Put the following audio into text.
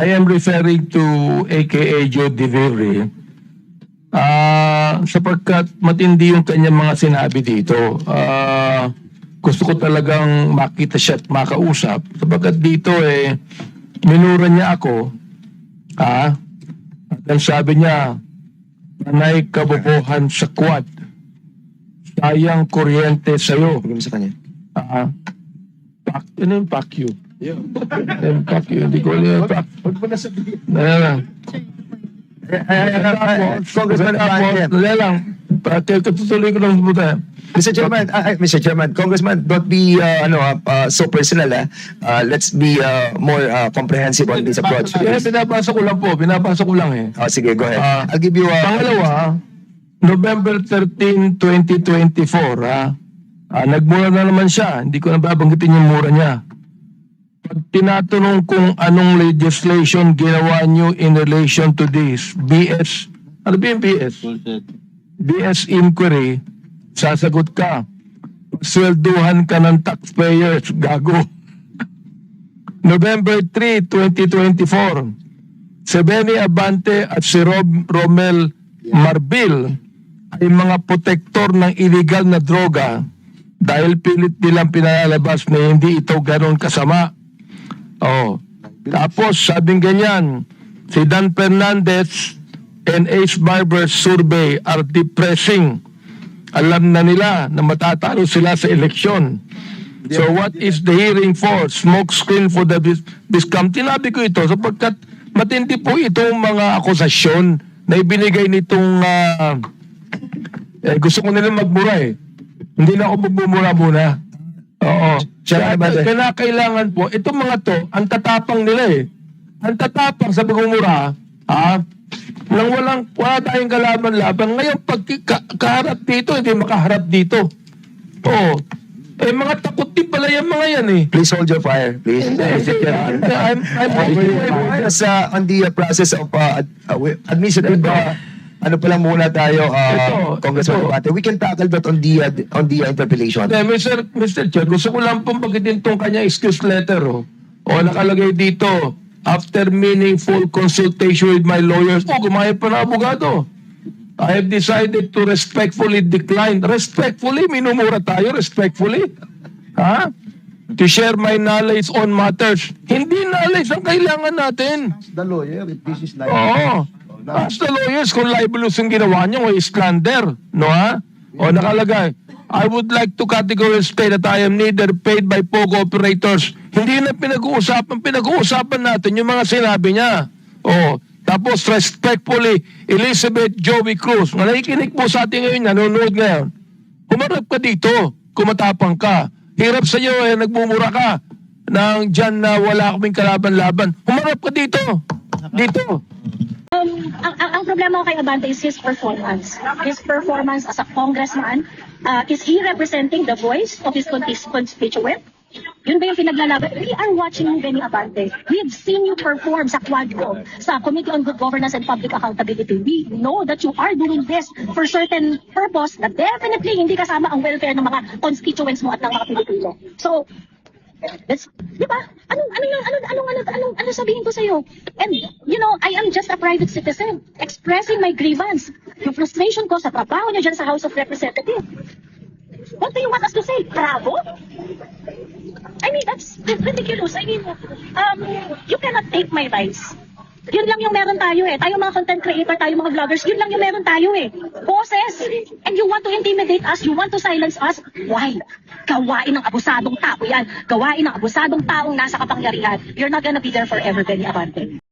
I am referring to AKA Joe Devere sapagkat matindi yung kanyang mga sinabi dito. Gusto ko talagang makita siya at makausap sapagkat dito minura niya ako. At ang sabi niya, panay kabobohan sa quad. Sayang kuryente sa'yo. Bigyan mo sa kanya. Ano yung pack you? Yung pack you. Hindi ko alam yung pack. Huwag mo na sabihin. Congressman lang. Tutuloy ko lang pumunta. Mr. Chairman, Congressman, don't be so personal. Let's be more comprehensive on this approach. Binabasa ko lang po. Binabasa ko lang Oh, sige, go ahead. I'll give you Pangalawa, November 13, 2024, nagmura na naman siya. Hindi ko na babanggitin yung mura niya. Pag tinatanong kung anong legislation ginawa niyo in relation to this, BS, ano ba yung BS? BS inquiry, sasagot ka. Swelduhan ka ng taxpayers, gago. November 3, 2024, si Benny Abante at si Romel Marbil ay mga protektor ng illegal na droga dahil pilit nilang pinalalabas na hindi ito ganoon kasama. Tapos sabing ganyan, si Dan Fernandez and Ace Barber's survey are depressing. Alam na nila na matatalo sila sa eleksyon. So what is the hearing for? Smoke screen for the Biscam. Tinabi ko ito sapagkat matindi po itong mga akusasyon na ibinigay nitong gusto ko nilang magmura Hindi na ako magmumura muna. Oo. Kailangan po, itong mga to, ang tatapang nila Ang tatapang sa pagmumura, wala tayong kalaban-laban. Ngayon, pag kaharap dito, hindi makaharap dito. Oo. Mga takot din pala yung mga yan Please hold your fire, please. I'm On the process of administrative, ano pa lang muna tayo, Congressman Abante. We can tackle that on the interpellation. Mr. Chair, gusto ko lang pong bagitin tong kanya excuse letter. Nakalagay dito, after meaningful consultation with my lawyers, gumaya pa na abogado. I have decided to respectfully decline. Respectfully? Minumura tayo, respectfully? To share my knowledge on matters. Hindi knowledge ang kailangan natin. The lawyer, if this is like... Ask the lawyers kung libelous yung ginawa niyo o slander. Nakalagay, I would like to categorically state that I am neither paid by POGO operators. Hindi na pinag-uusapan. Pinag-uusapan natin yung mga sinabi niya. Tapos respectfully, Elizabeth Joey Cruz. Nakikinig po sa atin ngayon, nanonood ngayon. Humarap ka dito, kumatapang ka. Hirap sa iyo, nagmumura ka nang dyan na wala kaming kalaban-laban. Humarap ka dito. Dito. Ang problema ko kay Abante is his performance. His performance as a congressman. Is he representing the voice of his constituent? Yun ba yung pinaglalaban? We are watching you, Benny Abante. We've seen you perform sa Quadcom, sa Committee on Good Governance and Public Accountability. We know that you are doing this for certain purpose na definitely hindi kasama ang welfare ng mga constituents mo at ng mga Pilipino. So, di ba? Ano sabihin ko sa'yo? And, I am just a private citizen expressing my grievance. Yung frustration ko sa trabaho niyo dyan sa House of Representatives. What do you want us to say? Bravo? I mean, that's ridiculous. I mean, you cannot take my rights. Yun lang yung meron tayo Tayo mga content creator, tayo mga vloggers, yun lang yung meron tayo Boses! And you want to intimidate us, you want to silence us? Why? Gawain ng abusadong tao yan. Gawain ng abusadong taong nasa kapangyarihan. You're not gonna be there forever, Benny Abante.